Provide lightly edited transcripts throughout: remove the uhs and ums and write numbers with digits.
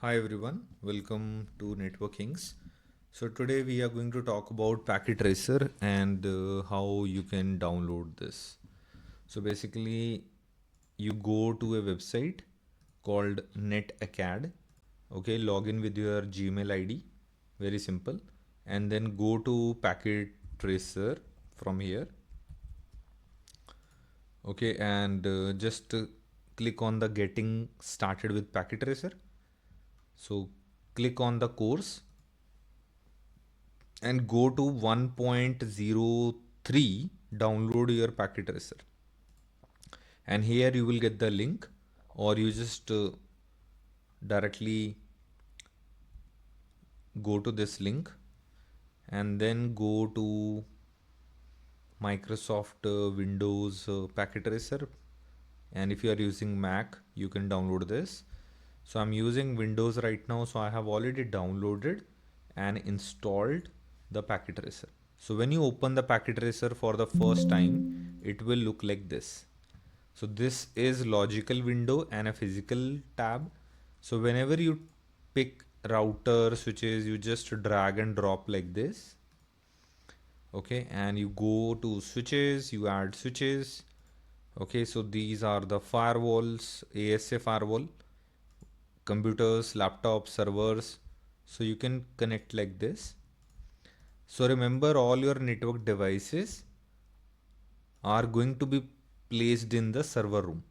Hi everyone, welcome to Networkings. So today we are going to talk about Packet Tracer and how you can download this. So basically, you go to a website called NetAcad. Okay, log in with your Gmail ID, very simple, and then go to Packet Tracer from here. Okay, and just click on the Getting Started with Packet Tracer. So click on the course and go to 1.03, download your packet tracer, and here you will get the link, or you just directly go to this link and then go to Microsoft Windows packet tracer, and if you are using Mac you can download this. So I'm using Windows right now, so I have already downloaded and installed the packet tracer. So when you open the packet tracer for the first time, it will look like this. So this is logical window and a physical tab. So whenever you pick router switches, you just drag and drop like this. Okay, and you go to switches, you add switches. Okay, so these are the firewalls, ASA firewall, computers, laptops, servers. So you can connect like this. So remember, all your network devices are going to be placed in the server room.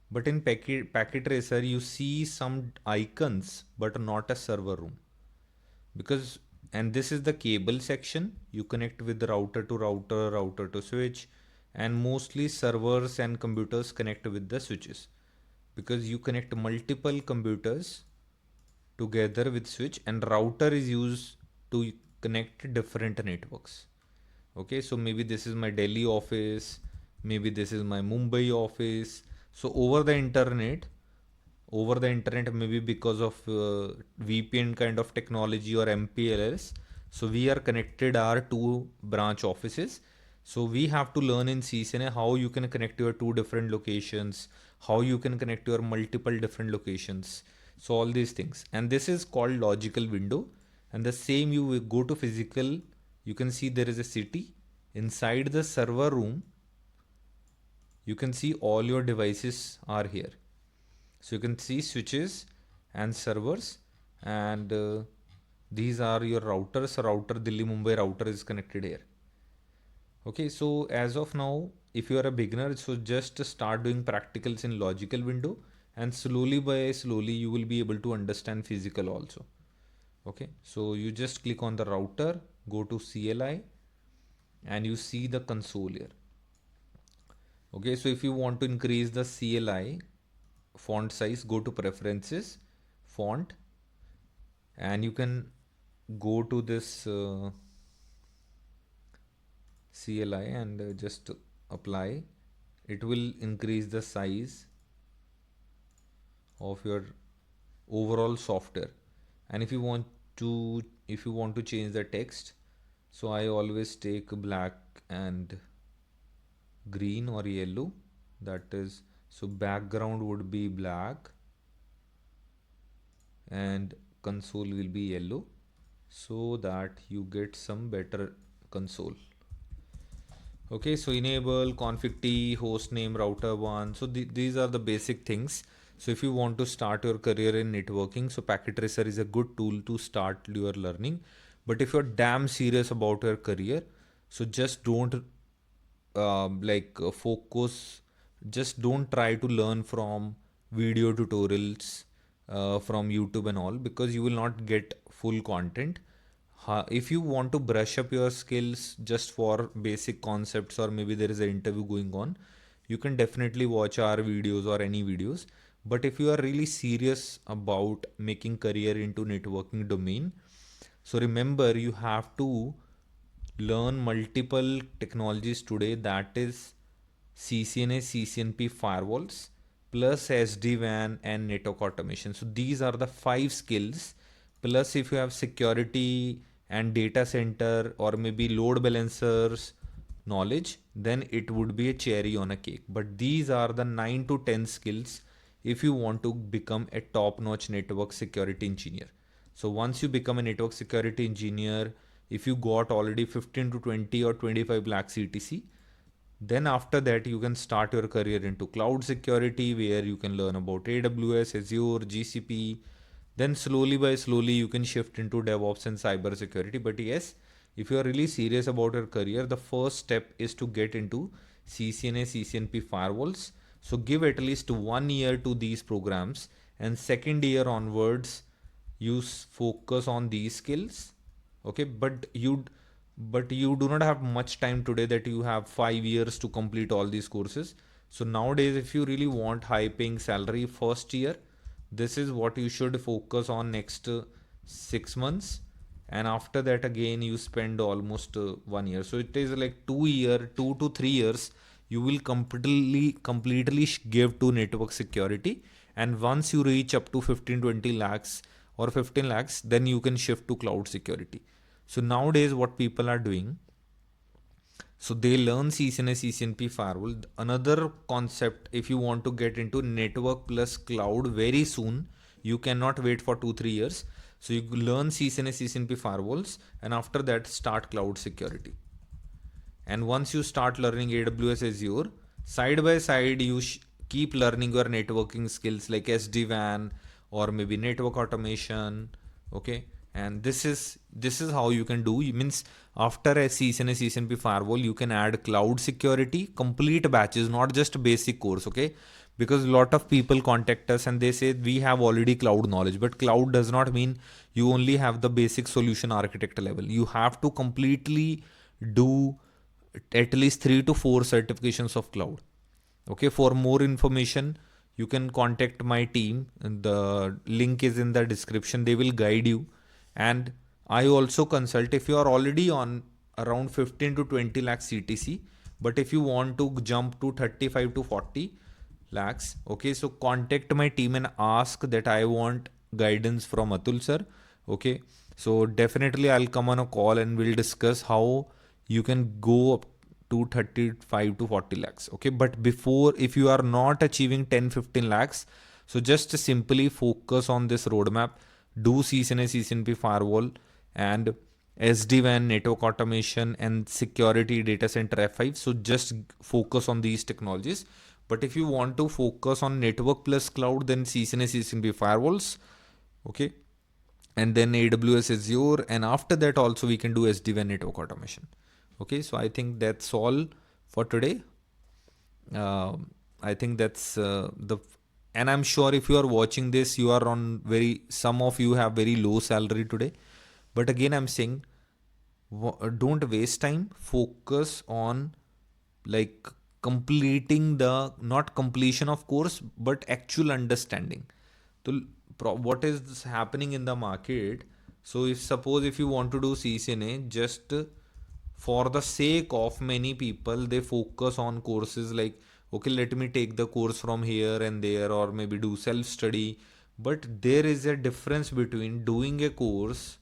But in packet tracer, you see some icons, but not a server room. Because, and this is the cable section. You connect with router to router, router to switch, and mostly servers and computers connect with the switches. Because you connect multiple computers together with switch, and router is used to connect different networks. Okay, so maybe this is my Delhi office, maybe this is my Mumbai office. So over the internet, maybe because of VPN kind of technology or MPLS, so we are connected our two branch offices. So we have to learn in CCNA how you can connect your two different locations, how you can connect your multiple different locations. So all these things, and this is called logical window. And the same, you will go to physical, you can see there is a city inside the server room. You can see all your devices are here. So you can see switches and servers, and these are your routers. Router Delhi Mumbai router is connected here. Okay, so as of now, if you are a beginner, so just start doing practicals in logical window, and slowly by slowly you will be able to understand physical also. Okay, so you just click on the router, go to CLI, and you see the console here. Okay, so if you want to increase the CLI font size, go to preferences, font, and you can go to this CLI and just apply. It will increase the size of your overall software. And if you want to change the text, so I always take black and green or yellow. That is, so background would be black and console will be yellow, so that you get some better console. Okay, so enable config t, host name, router one. So these are the basic things. So if you want to start your career in networking, so Packet Tracer is a good tool to start your learning. But if you're damn serious about your career, so just don't focus. Just don't try to learn from video tutorials from YouTube and all, because you will not get full content. If you want to brush up your skills just for basic concepts, or maybe there is an interview going on, you can definitely watch our videos or any videos. But if you are really serious about making career into networking domain, so remember, you have to learn multiple technologies today, that is CCNA, CCNP firewalls, plus SD-WAN and network automation. So these are the 5 skills. Plus, if you have security and data center or maybe load balancers knowledge, then it would be a cherry on a cake. But these are the 9 to 10 skills if you want to become a top-notch network security engineer. So once you become a network security engineer, if you got already 15 to 20 or 25 lakh CTC, then after that you can start your career into cloud security, where you can learn about AWS, Azure, GCP. Then slowly by slowly you can shift into DevOps and cyber security. But yes, if you are really serious about your career, the first step is to get into CCNA, CCNP firewalls. So give at least 1 year to these programs, and second year onwards you focus on these skills. Okay, but you do not have much time today, that you have 5 years to complete all these courses. So nowadays, if you really want high paying salary first year, this is what you should focus on next 6 months. And after that, again, you spend almost 1 year. So it is like 2 year, 2 to 3 years, you will completely give to network security. And once you reach up to 15, 20 lakhs or 15 lakhs, then you can shift to cloud security. So nowadays, what people are doing, so they learn CCNA, CCNP firewall. Another concept, if you want to get into network plus cloud very soon, you cannot wait for 2, 3 years. So you learn CCNA, CCNP firewalls, and after that start cloud security. And once you start learning AWS, Azure, side by side you keep learning your networking skills like SD-WAN or maybe network automation. Okay, and this is how you can do. It means after a CCNA, CCNP firewall, you can add cloud security complete batches, not just basic course. Okay, because a lot of people contact us and they say we have already cloud knowledge, but cloud does not mean you only have the basic solution architect level. You have to completely do at least 3 to 4 certifications of cloud. Okay, for more information, you can contact my team, and the link is in the description. They will guide you. And I also consult if you are already on around 15 to 20 lakhs CTC, but if you want to jump to 35 to 40 lakhs, okay, so contact my team and ask that I want guidance from Atul sir. Okay, so definitely I'll come on a call and we'll discuss how you can go up to 35 to 40 lakhs. Okay, but before, if you are not achieving 10, 15 lakhs, so just simply focus on this roadmap. Do CCNA, CCNP firewall, and SD-WAN, network automation, and security data center F5. So just focus on these technologies. But if you want to focus on network plus cloud, then CCNA, CCNP firewalls. Okay, and then AWS, Azure, and after that also we can do SD-WAN, network automation. Okay, so I think that's all for today. I think that's and I'm sure if you are watching this, you are on some of you have very low salary today. But again, I'm saying, don't waste time. Focus on like completing the, not completion of course, but actual understanding. So what is happening in the market? So if you want to do CCNA, just for the sake of many people, they focus on courses like, okay, let me take the course from here and there, or maybe do self study. But there is a difference between doing a course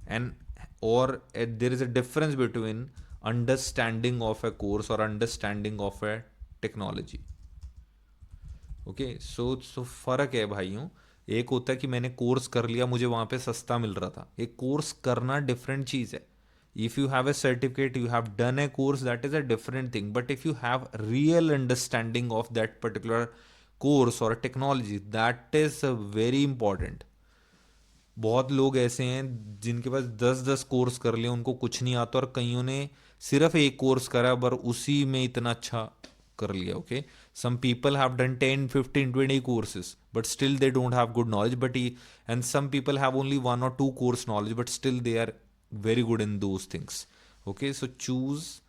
and there is a difference between understanding of a course or understanding of a technology. Okay, so फ़र्क है भाइयों. एक होता है कि मैंने course कर लिया, मुझे वहाँ पे सस्ता मिल रहा था. एक कोर्स करना डिफरेंट चीज़ है. If you have a certificate, you have done a course, that is a different thing. But if you have real understanding of that particular course or technology, that is very important. बहुत लोग ऐसे हैं जिनके पास 10-10 course कर लिए, उनको कुछ नहीं आता, और कईयों ने सिर्फ एक कोर्स करा पर उसी में इतना अच्छा कर लिया. Okay, some people have done 10, 15, 20 courses, but still they don't have good knowledge. And some people have only 1 or 2 course knowledge, but still they are very good in those things. Okay, so choose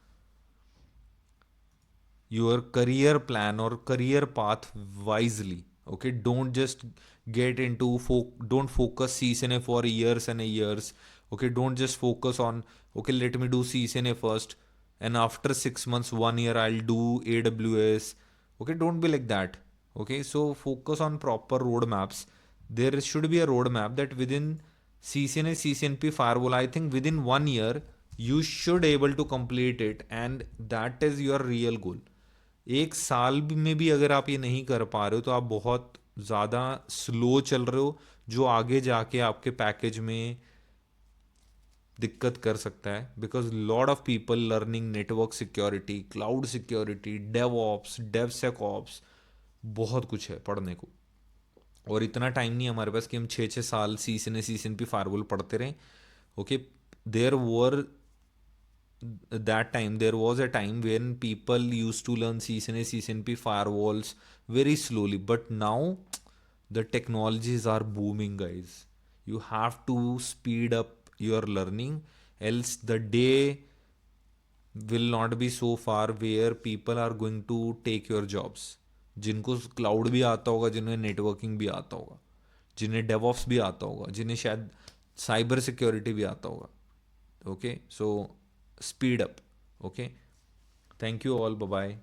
your career plan or career path wisely. Okay, don't just get into don't focus CCNA for years and years. Okay, don't just focus on, okay, let me do CCNA first, and after 6 months, 1 year, I'll do AWS. Okay, don't be like that. Okay, so focus on proper roadmaps. There should be a roadmap that within CCNA, CCNP firewall, I think within 1 year you should able to complete it, and that is your real goal. एक साल में भी अगर आप ये नहीं कर पा रहे हो तो आप बहुत ज़्यादा स्लो चल रहे हो, जो आगे जाके आपके पैकेज में दिक्कत कर सकता है। Because lot of people learning network security, cloud security, DevOps, DevSecOps, बहुत कुछ है पढ़ने को। और इतना टाइम नहीं है हमारे पास कि हम 6 6 साल CCNA CCNP फायरवॉल पढ़ते रहें। Okay, there were that time there was a time when people used to learn CCNA CCNP firewalls very slowly, but now the technologies are booming, guys. You have to speed up your learning, else the day will not be so far where people are going to take your jobs. जिनको cloud भी आता होगा, जिन्हें networking भी आता होगा, जिन्हें DevOps भी आता होगा, जिन्हें शायद साइबर सिक्योरिटी भी आता होगा। Okay, so speed up. Okay, thank you all, bye bye.